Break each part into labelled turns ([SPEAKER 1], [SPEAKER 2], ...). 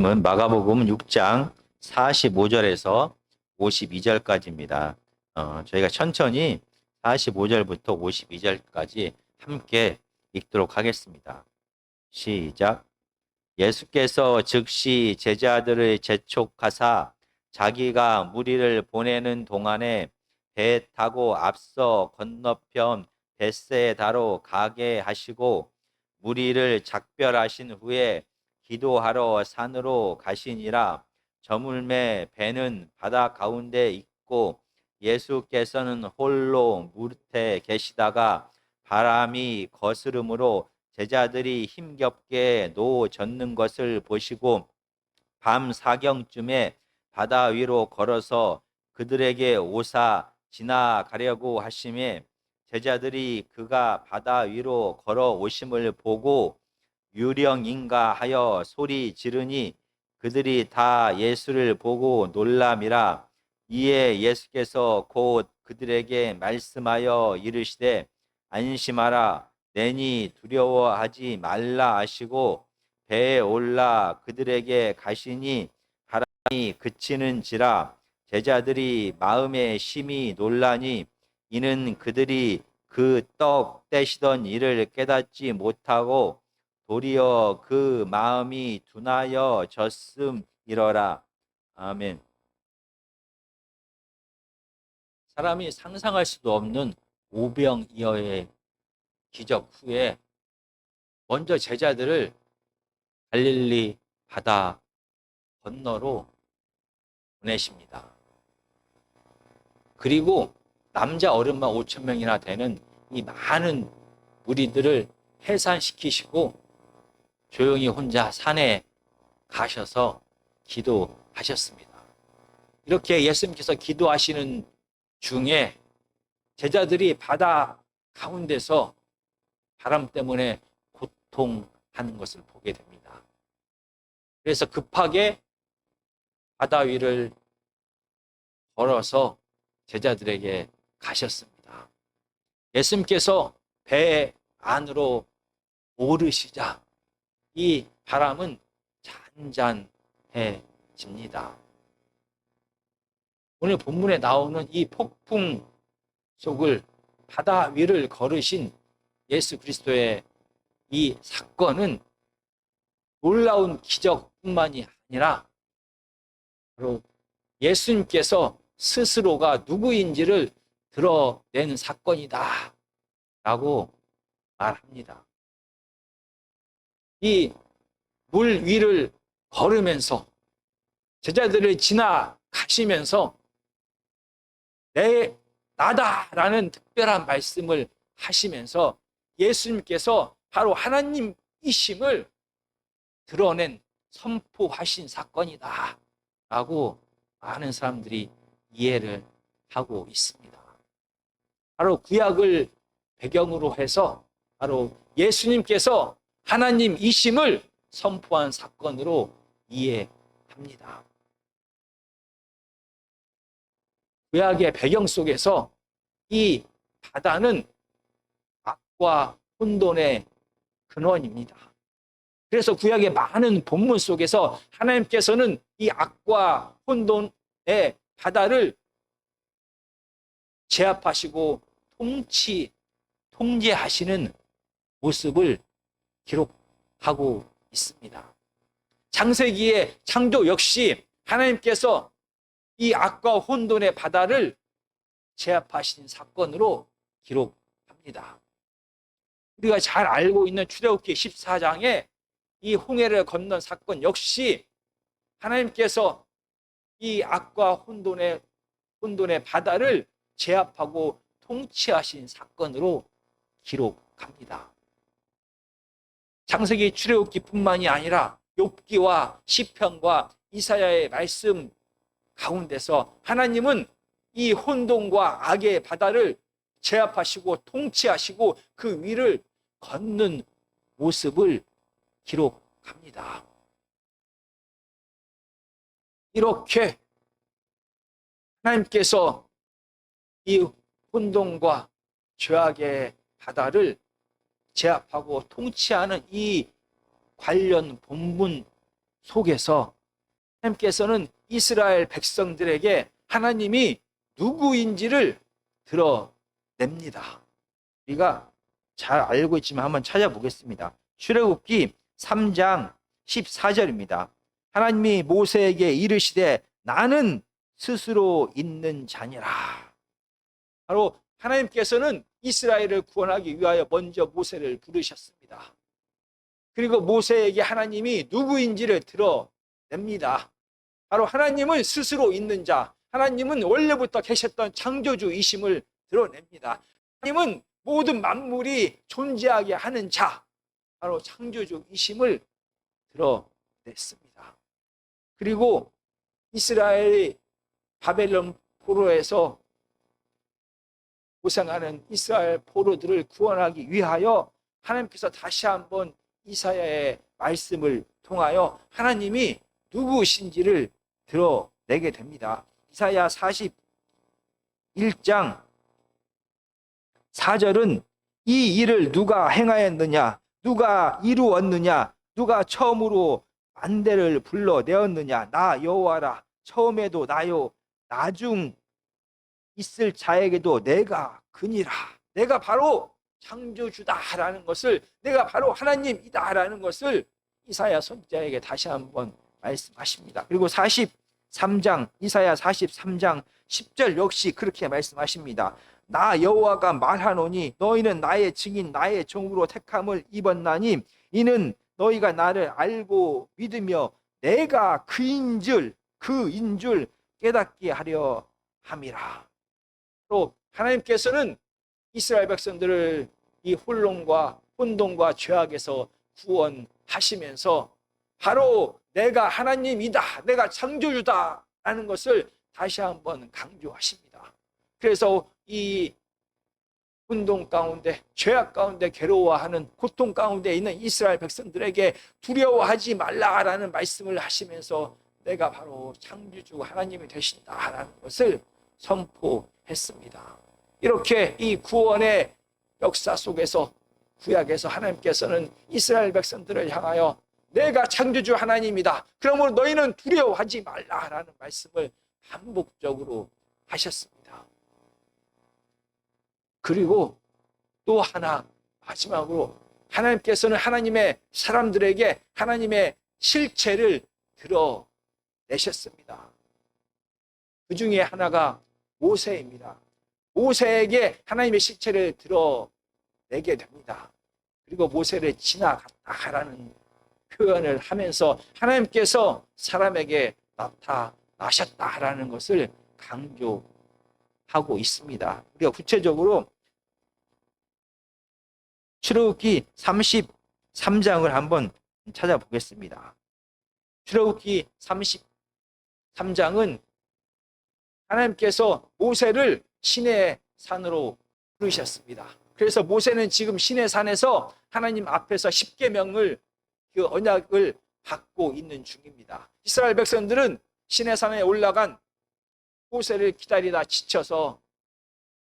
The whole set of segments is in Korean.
[SPEAKER 1] 마가복음 6장 45절에서 52절까지입니다. 저희가 천천히 45절부터 52절까지 함께 읽도록 하겠습니다. 시작. 예수께서 즉시 제자들을 재촉하사 자기가 무리를 보내는 동안에 배 타고 앞서 건너편 벳세다로 가게 하시고 무리를 작별하신 후에 기도하러 산으로 가시니라. 저물매 배는 바다 가운데 있고 예수께서는 홀로 무릇에 계시다가 바람이 거스름으로 제자들이 힘겹게 노 젓는 것을 보시고 밤 사경쯤에 바다 위로 걸어서 그들에게 오사 지나가려고 하심에 제자들이 그가 바다 위로 걸어 오심을 보고 유령인가 하여 소리 지르니 그들이 다 예수를 보고 놀람이라. 이에 예수께서 곧 그들에게 말씀하여 이르시되 안심하라. 내니 두려워하지 말라 하시고 배에 올라 그들에게 가시니 바람이 그치는지라. 제자들이 마음에 심히 놀라니 이는 그들이 그 떡 떼시던 일을 깨닫지 못하고 도리어 그 마음이 둔하여 졌음이러라. 아멘. 사람이 상상할 수도 없는 오병이어의 기적 후에 먼저 제자들을 갈릴리 바다 건너로 보내십니다. 그리고 남자 어른만 5천 명이나 되는 이 많은 무리들을 해산시키시고 조용히 혼자 산에 가셔서 기도하셨습니다. 이렇게 예수님께서 기도하시는 중에 제자들이 바다 가운데서 바람 때문에 고통하는 것을 보게 됩니다. 그래서 급하게 바다 위를 걸어서 제자들에게 가셨습니다. 예수님께서 배 안으로 오르시자 이 바람은 잔잔해집니다. 오늘 본문에 나오는 이 폭풍 속을 바다 위를 걸으신 예수 그리스도의 이 사건은 놀라운 기적뿐만이 아니라 바로 예수님께서 스스로가 누구인지를 드러낸 사건이다 라고 말합니다. 이 물 위를 걸으면서 제자들을 지나가시면서 나다라는 특별한 말씀을 하시면서 예수님께서 바로 하나님이심을 드러낸 선포하신 사건이다 라고 많은 사람들이 이해를 하고 있습니다. 바로 구약을 배경으로 해서 바로 예수님께서 하나님이심을 선포한 사건으로 이해합니다. 구약의 배경 속에서 이 바다는 악과 혼돈의 근원입니다. 그래서 구약의 많은 본문 속에서 하나님께서는 이 악과 혼돈의 바다를 제압하시고 통제하시는 모습을 기록하고 있습니다. 창세기의 창조 역시 하나님께서 이 악과 혼돈의 바다를 제압하신 사건으로 기록합니다. 우리가 잘 알고 있는 출애굽기 14장에 이 홍해를 건넌 사건 역시 하나님께서 이 악과 혼돈의 바다를 제압하고 통치하신 사건으로 기록합니다. 창세기 출애굽기뿐만이 아니라 욥기와 시편과 이사야의 말씀 가운데서 하나님은 이 혼돈과 악의 바다를 제압하시고 통치하시고 그 위를 걷는 모습을 기록합니다. 이렇게 하나님께서 이 혼돈과 죄악의 바다를 제압하고 통치하는 이 관련 본문 속에서 하나님께서는 이스라엘 백성들에게 하나님이 누구인지를 드러냅니다. 우리가 잘 알고 있지만 한번 찾아보겠습니다. 출애굽기 3장 14절입니다. 하나님이 모세에게 이르시되 나는 스스로 있는 자니라. 바로 하나님께서는 이스라엘을 구원하기 위하여 먼저 모세를 부르셨습니다. 그리고 모세에게 하나님이 누구인지를 드러냅니다. 바로 하나님은 스스로 있는 자, 하나님은 원래부터 계셨던 창조주이심을 드러냅니다. 하나님은 모든 만물이 존재하게 하는 자, 바로 창조주이심을 드러냈습니다. 그리고 이스라엘이 바벨론 포로에서 고생하는 이스라엘 포로들을 구원하기 위하여 하나님께서 다시 한번 이사야의 말씀을 통하여 하나님이 누구신지를 드러내게 됩니다. 이사야 41장 4절은 이 일을 누가 행하였느냐, 누가 이루었느냐, 누가 처음으로 만대를 불러내었느냐, 나 여호와라. 처음에도 나요, 나중 있을 자에게도 내가 그니라. 내가 바로 창조주다라는 것을, 내가 바로 하나님이다라는 것을 이사야 선지자에게 다시 한번 말씀하십니다. 그리고 43장, 이사야 43장 10절 역시 그렇게 말씀하십니다. 나 여호와가 말하노니 너희는 나의 증인 나의 종으로 택함을 입었나니 이는 너희가 나를 알고 믿으며 내가 그인 줄 깨닫게 하려 함이라. 또 하나님께서는 이스라엘 백성들을 이 혼돈과 죄악에서 구원하시면서 바로 내가 하나님이다, 내가 창조주다 라는 것을 다시 한번 강조하십니다. 그래서 이 혼돈 가운데, 죄악 가운데 괴로워하는, 고통 가운데 있는 이스라엘 백성들에게 두려워하지 말라라는 말씀을 하시면서 내가 바로 창조주 하나님이 되신다라는 것을 선포했습니다. 이렇게 이 구원의 역사 속에서, 구약에서 하나님께서는 이스라엘 백성들을 향하여 내가 창조주 하나님이다, 그러므로 너희는 두려워하지 말라라는 말씀을 반복적으로 하셨습니다. 그리고 또 하나, 마지막으로 하나님께서는 하나님의 사람들에게 하나님의 실체를 드러내셨습니다. 그 중에 하나가 모세입니다. 모세에게 하나님의 실체를 드러내게 됩니다. 그리고 모세를 지나갔다라는 표현을 하면서 하나님께서 사람에게 나타나셨다라는 것을 강조하고 있습니다. 우리가 구체적으로 출애굽기 33장을 한번 찾아보겠습니다. 출애굽기 33장은 하나님께서 모세를 시내 산으로 부르셨습니다. 그래서 모세는 지금 시내 산에서 하나님 앞에서 십계명을, 그 언약을 받고 있는 중입니다. 이스라엘 백성들은 시내 산에 올라간 모세를 기다리다 지쳐서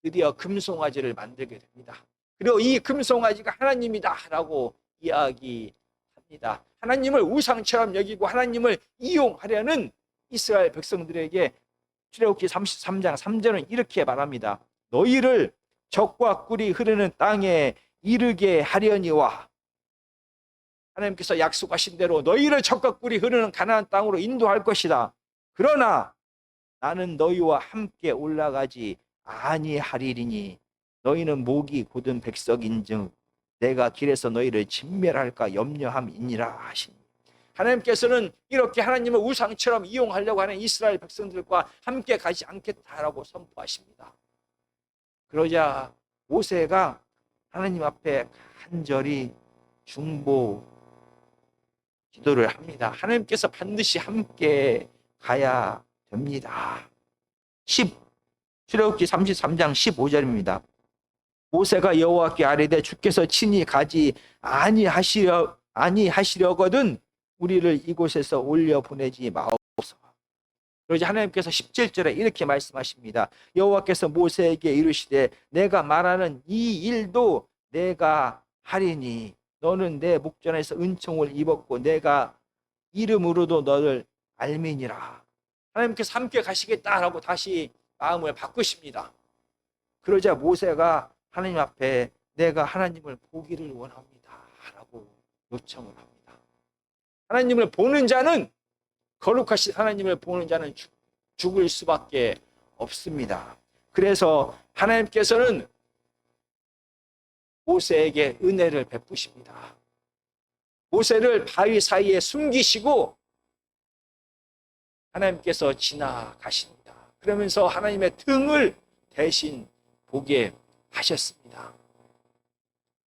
[SPEAKER 1] 드디어 금송아지를 만들게 됩니다. 그리고 이 금송아지가 하나님이다라고 이야기합니다. 하나님을 우상처럼 여기고 하나님을 이용하려는 이스라엘 백성들에게 출애굽기 33장 3절은 이렇게 말합니다. 너희를 젖과 꿀이 흐르는 땅에 이르게 하려니와, 하나님께서 약속하신 대로 너희를 젖과 꿀이 흐르는 가나안 땅으로 인도할 것이다. 그러나 나는 너희와 함께 올라가지 아니하리니 너희는 목이 곧은 백성인즉 내가 길에서 너희를 진멸할까 염려함이니라 하시니, 하나님께서는 이렇게 하나님을 우상처럼 이용하려고 하는 이스라엘 백성들과 함께 가지 않겠다라고 선포하십니다. 그러자 모세가 하나님 앞에 간절히 중보 기도를 합니다. 하나님께서 반드시 함께 가야 됩니다. 출애굽기 33장 15절입니다. 모세가 여호와께 아뢰되 주께서 친히 가지 아니하시려거든 우리를 이곳에서 올려 보내지 마옵소서. 그러자 하나님께서 17절에 이렇게 말씀하십니다. 여호와께서 모세에게 이르시되 내가 말하는 이 일도 내가 하리니 너는 내 목전에서 은총을 입었고 내가 이름으로도 너를 알미니라. 하나님께서 함께 가시겠다라고 다시 마음을 바꾸십니다. 그러자 모세가 하나님 앞에 내가 하나님을 보기를 원합니다 라고 요청을 합니다. 하나님을 보는 자는, 거룩하신 하나님을 보는 자는 죽을 수밖에 없습니다. 그래서 하나님께서는 모세에게 은혜를 베푸십니다. 모세를 바위 사이에 숨기시고 하나님께서 지나가십니다. 그러면서 하나님의 등을 대신 보게 하셨습니다.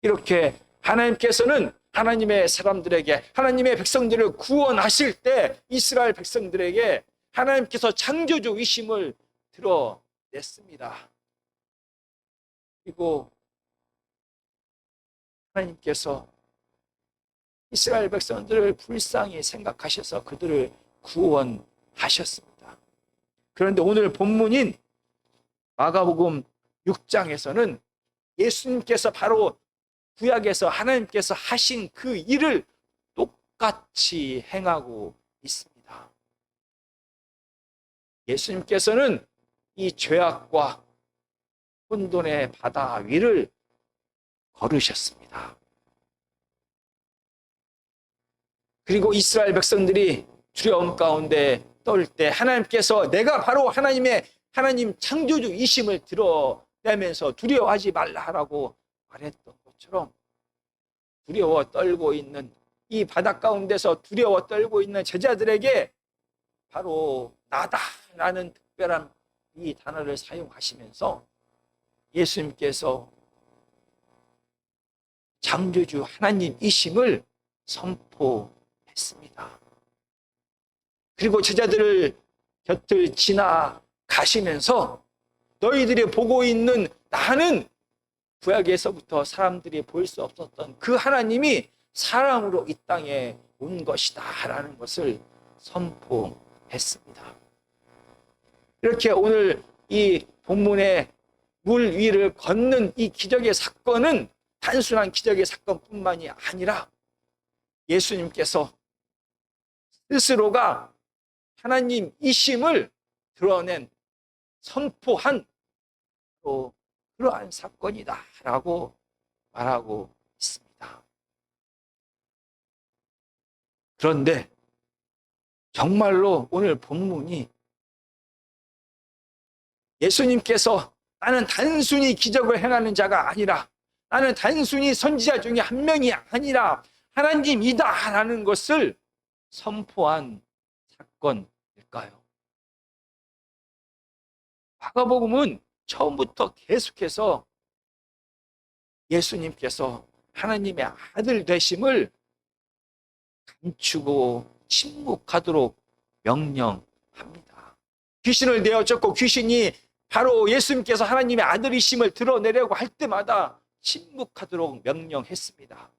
[SPEAKER 1] 이렇게 하나님께서는 하나님의 사람들에게, 하나님의 백성들을 구원하실 때 이스라엘 백성들에게 하나님께서 창조주이심을 드러냈습니다. 그리고 하나님께서 이스라엘 백성들을 불쌍히 생각하셔서 그들을 구원하셨습니다. 그런데 오늘 본문인 마가복음 6장에서는 예수님께서 바로 구약에서 하나님께서 하신 그 일을 똑같이 행하고 있습니다. 예수님께서는 이 죄악과 혼돈의 바다 위를 걸으셨습니다. 그리고 이스라엘 백성들이 두려움 가운데 떨 때 하나님께서 내가 바로 하나님 창조주이심을 드러내면서 두려워하지 말라라고 말했던 것처럼, 두려워 떨고 있는 이 바다 가운데서 두려워 떨고 있는 제자들에게 바로 나다라는 특별한 이 단어를 사용하시면서 예수님께서 창조주 하나님이심을 선포했습니다. 그리고 제자들 곁을 지나가시면서 너희들이 보고 있는 나는 구약에서부터 사람들이 볼 수 없었던 그 하나님이 사람으로 이 땅에 온 것이다 라는 것을 선포했습니다. 이렇게 오늘 이 본문의 물 위를 걷는 이 기적의 사건은 단순한 기적의 사건뿐만이 아니라 예수님께서 스스로가 하나님이심을 드러낸, 선포한 또 그러한 사건이다라고 말하고 있습니다. 그런데 정말로 오늘 본문이 예수님께서 나는 단순히 기적을 행하는 자가 아니라, 나는 단순히 선지자 중에 한 명이 아니라 하나님이다라는 것을 선포한 사건일까요? 마가복음은 처음부터 계속해서 예수님께서 하나님의 아들 되심을 감추고 침묵하도록 명령합니다. 귀신을 내어쫓고 귀신이 바로 예수님께서 하나님의 아들이심을 드러내려고 할 때마다 침묵하도록 명령했습니다.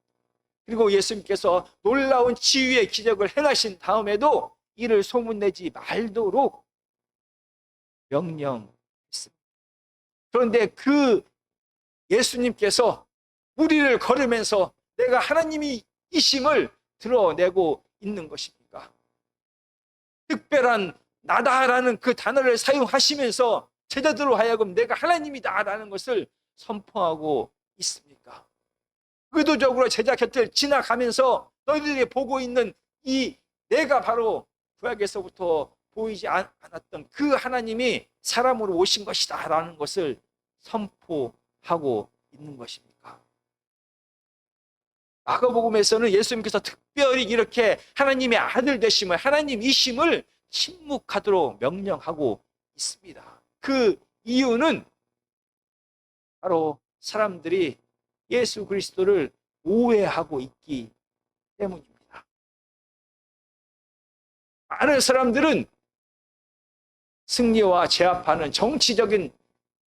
[SPEAKER 1] 그리고 예수님께서 놀라운 치유의 기적을 행하신 다음에도 이를 소문내지 말도록 명령했습니다. 그런데 그 예수님께서 우리를 걸으면서 내가 하나님이심을 드러내고 있는 것입니까? 특별한 나다라는 그 단어를 사용하시면서 제자들로 하여금 내가 하나님이다라는 것을 선포하고 있습니까? 의도적으로 제자 곁을 지나가면서 너희들이 보고 있는 이 내가 바로 구약에서부터 보이지 않았던 그 하나님이 사람으로 오신 것이다 라는 것을 선포하고 있는 것입니까? 마가복음에서는 예수님께서 특별히 이렇게 하나님의 아들 되심을, 하나님이심을 침묵하도록 명령하고 있습니다. 그 이유는 바로 사람들이 예수 그리스도를 오해하고 있기 때문입니다. 많은 사람들은 승리와 제압하는 정치적인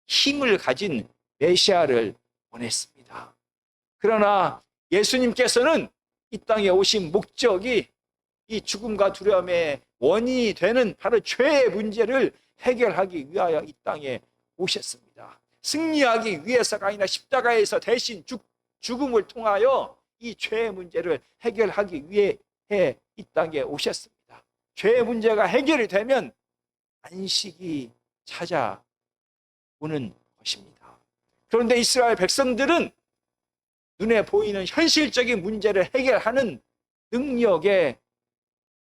[SPEAKER 1] 힘을 가진 메시아를 원했습니다. 그러나 예수님께서는 이 땅에 오신 목적이 이 죽음과 두려움의 원인이 되는 바로 죄의 문제를 해결하기 위하여 이 땅에 오셨습니다. 승리하기 위해서가 아니라 십자가에서 대신 죽음을 통하여 이 죄의 문제를 해결하기 위해 이 땅에 오셨습니다. 죄의 문제가 해결이 되면 안식이 찾아오는 것입니다. 그런데 이스라엘 백성들은 눈에 보이는 현실적인 문제를 해결하는 능력의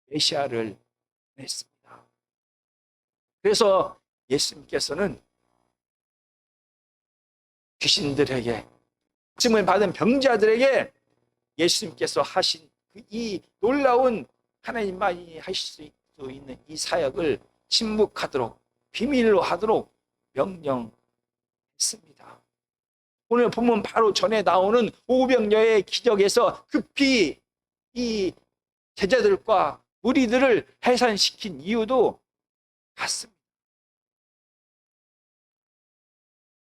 [SPEAKER 1] 메시아를 냈습니다. 그래서 예수님께서는 귀신들에게, 말씀을 받은 병자들에게 예수님께서 하신 이 놀라운, 하나님만이 하실 수 있는 이 사역을 침묵하도록, 비밀로 하도록 명령했습니다. 오늘 본문 바로 전에 나오는 오병여의 기적에서 급히 이 제자들과 무리들을 해산시킨 이유도 같습니다.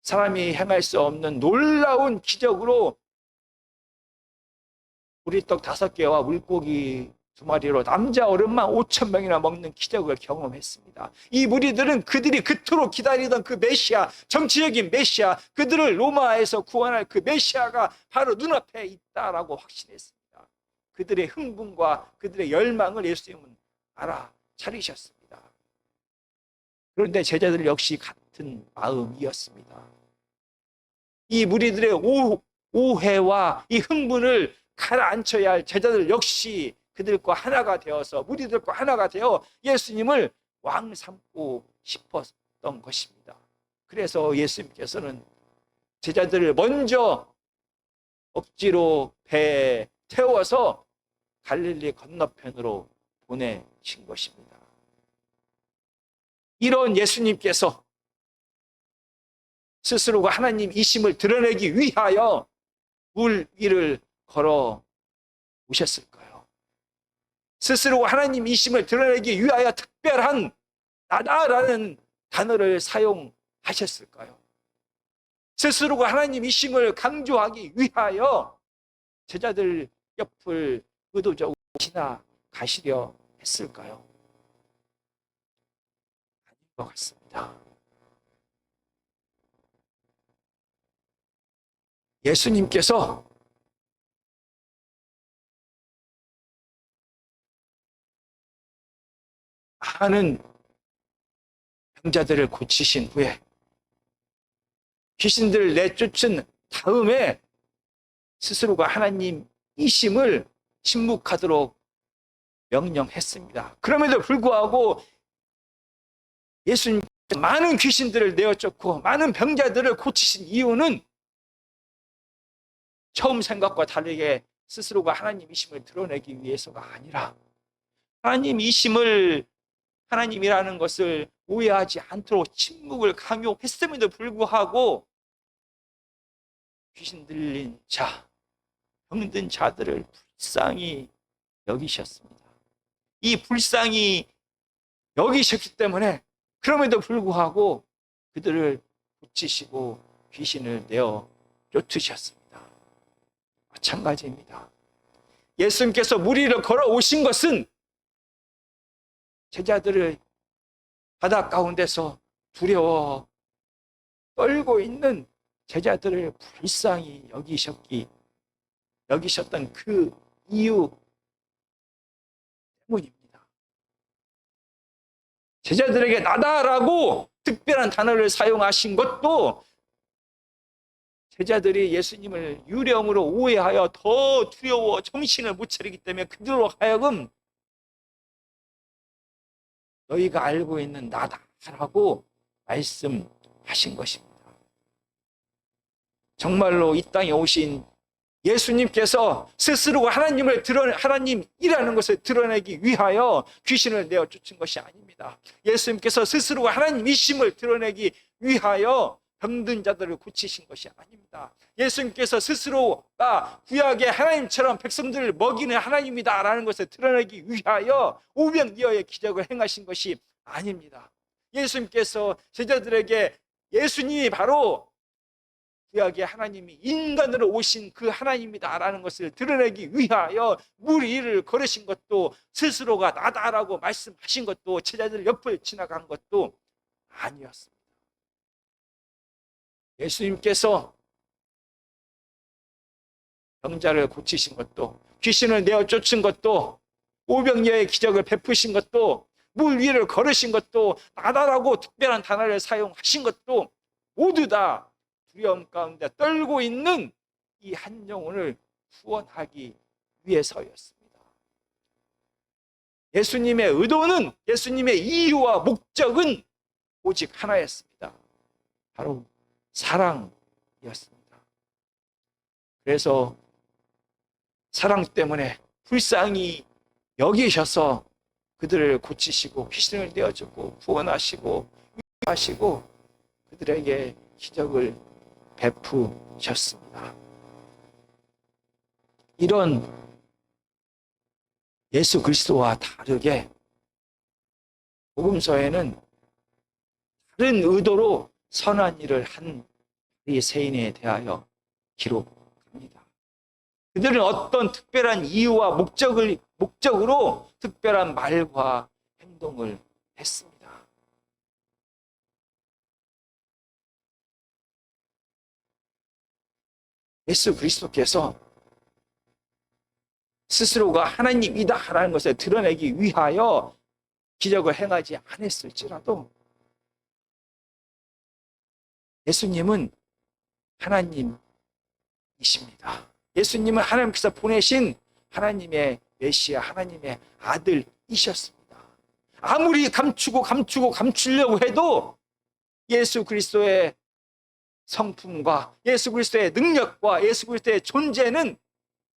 [SPEAKER 1] 사람이 행할 수 없는 놀라운 기적으로 보리떡 5개와 물고기 2마리로 남자 어른만 5,000명이나 먹는 기적을 경험했습니다. 이 무리들은 그들이 그토록 기다리던 그 메시아, 정치적인 메시아, 그들을 로마에서 구원할 그 메시아가 바로 눈앞에 있다라고 확신했습니다. 그들의 흥분과 그들의 열망을 예수님은 알아차리셨습니다. 그런데 제자들 역시 같은 마음이었습니다. 이 무리들의 오해와 이 흥분을 가라앉혀야 할 제자들 역시 그들과 하나가 되어서, 무리들과 하나가 되어 예수님을 왕 삼고 싶었던 것입니다. 그래서 예수님께서는 제자들을 먼저 억지로 배에 태워서 갈릴리 건너편으로 보내신 것입니다. 이런 예수님께서 스스로가 하나님이심을 드러내기 위하여 물 위를 걸어 오셨을까요? 스스로가 하나님이심을 드러내기 위하여 특별한 나다라는 단어를 사용하셨을까요? 스스로가 하나님이심을 강조하기 위하여 제자들 옆을 의도적으로 지나가시려 했을까요? 아닌 것 같습니다. 예수님께서 많은 병자들을 고치신 후에, 귀신들을 내쫓은 다음에 스스로가 하나님이심을 침묵하도록 명령했습니다. 그럼에도 불구하고 예수님 많은 귀신들을 내어쫓고 많은 병자들을 고치신 이유는 처음 생각과 다르게 스스로가 하나님이심을 드러내기 위해서가 아니라, 하나님이라는 것을 오해하지 않도록 침묵을 강요했음에도 불구하고 귀신 들린 자, 병든 자들을 불쌍히 여기셨습니다. 이 불쌍히 여기셨기 때문에 그럼에도 불구하고 그들을 고치시고 귀신을 내어 쫓으셨습니다. 마찬가지입니다. 예수님께서 무리를 걸어오신 것은 제자들을 바다 가운데서 두려워 떨고 있는 제자들을 불쌍히 여기셨던 그 이유 때문입니다. 제자들에게 나다라고 특별한 단어를 사용하신 것도 제자들이 예수님을 유령으로 오해하여 더 두려워 정신을 못 차리기 때문에 그들로 하여금 너희가 알고 있는 나다라고 말씀하신 것입니다. 정말로 이 땅에 오신 예수님께서 스스로가 하나님이라는 것을 드러내기 위하여 귀신을 내어 쫓은 것이 아닙니다. 예수님께서 스스로가 하나님이심을 드러내기 위하여 병든 자들을 고치신 것이 아닙니다. 예수님께서 스스로가 구약의 하나님처럼 백성들을 먹이는 하나님이다라는 것을 드러내기 위하여 오병이어의 기적을 행하신 것이 아닙니다. 예수님께서 제자들에게 예수님이 바로 구약의 하나님이 인간으로 오신 그 하나님이다라는 것을 드러내기 위하여 물 위를 걸으신 것도, 스스로가 나다라고 말씀하신 것도, 제자들 옆을 지나간 것도 아니었습니다. 예수님께서 병자를 고치신 것도, 귀신을 내어 쫓은 것도 오병이어의 기적을 베푸신 것도, 물 위를 걸으신 것도, 나다라고 특별한 단어를 사용하신 것도 모두 다 두려움 가운데 떨고 있는 이 한 영혼을 구원하기 위해서였습니다. 예수님의 의도는, 예수님의 이유와 목적은 오직 하나였습니다. 바로 사랑이었습니다. 그래서 사랑 때문에 불쌍히 여기셔서 그들을 고치시고 희생을 내어주고 구원하시고 위하시고 그들에게 기적을 베푸셨습니다. 이런 예수 그리스도와 다르게 복음서에는 다른 의도로 선한 일을 한 바리새인에 대하여 기록합니다. 그들은 어떤 특별한 이유와 목적으로 특별한 말과 행동을 했습니다. 예수 그리스도께서 스스로가 하나님이다라는 것을 드러내기 위하여 기적을 행하지 않았을지라도 예수님은 하나님이십니다. 예수님은 하나님께서 보내신 하나님의 메시아, 하나님의 아들이셨습니다. 아무리 감추려고 해도 예수 그리스도의 성품과 예수 그리스도의 능력과 예수 그리스도의 존재는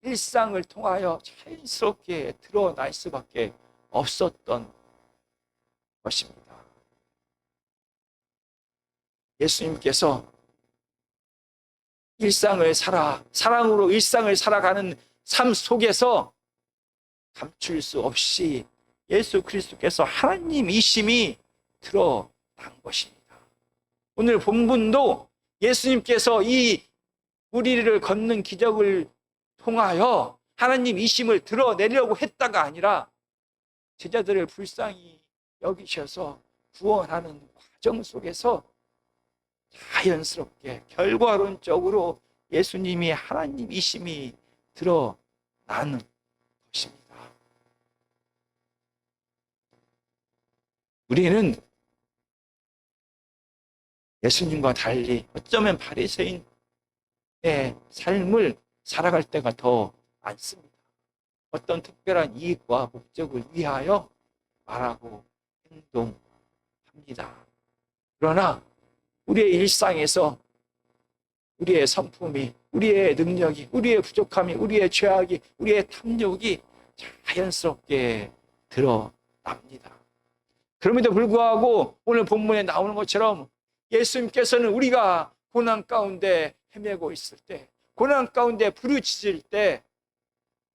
[SPEAKER 1] 일상을 통하여 자연스럽게 드러날 수밖에 없었던 것입니다. 예수님께서 사랑으로 일상을 살아가는 삶 속에서 감출 수 없이 예수 그리스도께서 하나님이심이 드러난 것입니다. 오늘 본문도 예수님께서 이 우리를 걷는 기적을 통하여 하나님이심을 드러내려고 했다가 아니라 제자들을 불쌍히 여기셔서 구원하는 과정 속에서 자연스럽게 결과론적으로 예수님이 하나님이심이 드러나는 것입니다. 우리는 예수님과 달리 어쩌면 바리새인의 삶을 살아갈 때가 더 많습니다. 어떤 특별한 이익과 목적을 위하여 말하고 행동합니다. 그러나 우리의 일상에서 우리의 성품이, 우리의 능력이, 우리의 부족함이, 우리의 죄악이, 우리의 탐욕이 자연스럽게 드러납니다. 그럼에도 불구하고 오늘 본문에 나오는 것처럼 예수님께서는 우리가 고난 가운데 헤매고 있을 때, 고난 가운데 부르짖을 때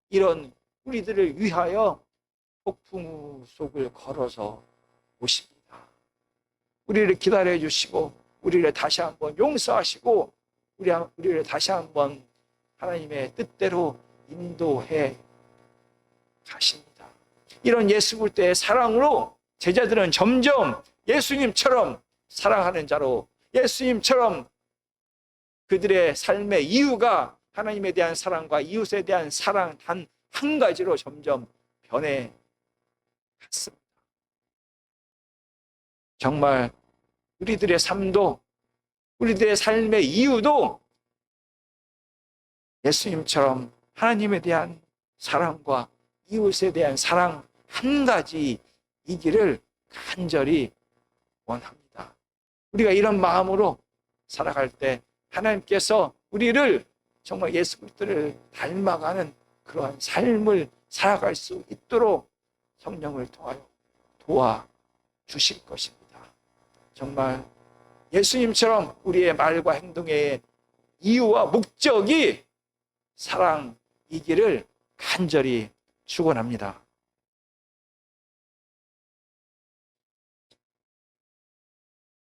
[SPEAKER 1] 이런 우리들을 위하여 폭풍 속을 걸어서 오십니다. 우리를 기다려 주시고 우리를 다시 한번 용서하시고 우리를 다시 한번 하나님의 뜻대로 인도해 가십니다. 이런 예수 그리스도의 사랑으로 제자들은 점점 예수님처럼 사랑하는 자로, 예수님처럼 그들의 삶의 이유가 하나님에 대한 사랑과 이웃에 대한 사랑 단 한 가지로 점점 변해 갔습니다. 정말 우리들의 삶도, 우리들의 삶의 이유도 예수님처럼 하나님에 대한 사랑과 이웃에 대한 사랑 한 가지이기를 간절히 원합니다. 우리가 이런 마음으로 살아갈 때 하나님께서 우리를 정말 예수 그리스도를 닮아가는 그러한 삶을 살아갈 수 있도록 성령을 통하여 도와주실 것입니다. 정말 예수님처럼 우리의 말과 행동의 이유와 목적이 사랑이기를 간절히 축원합니다.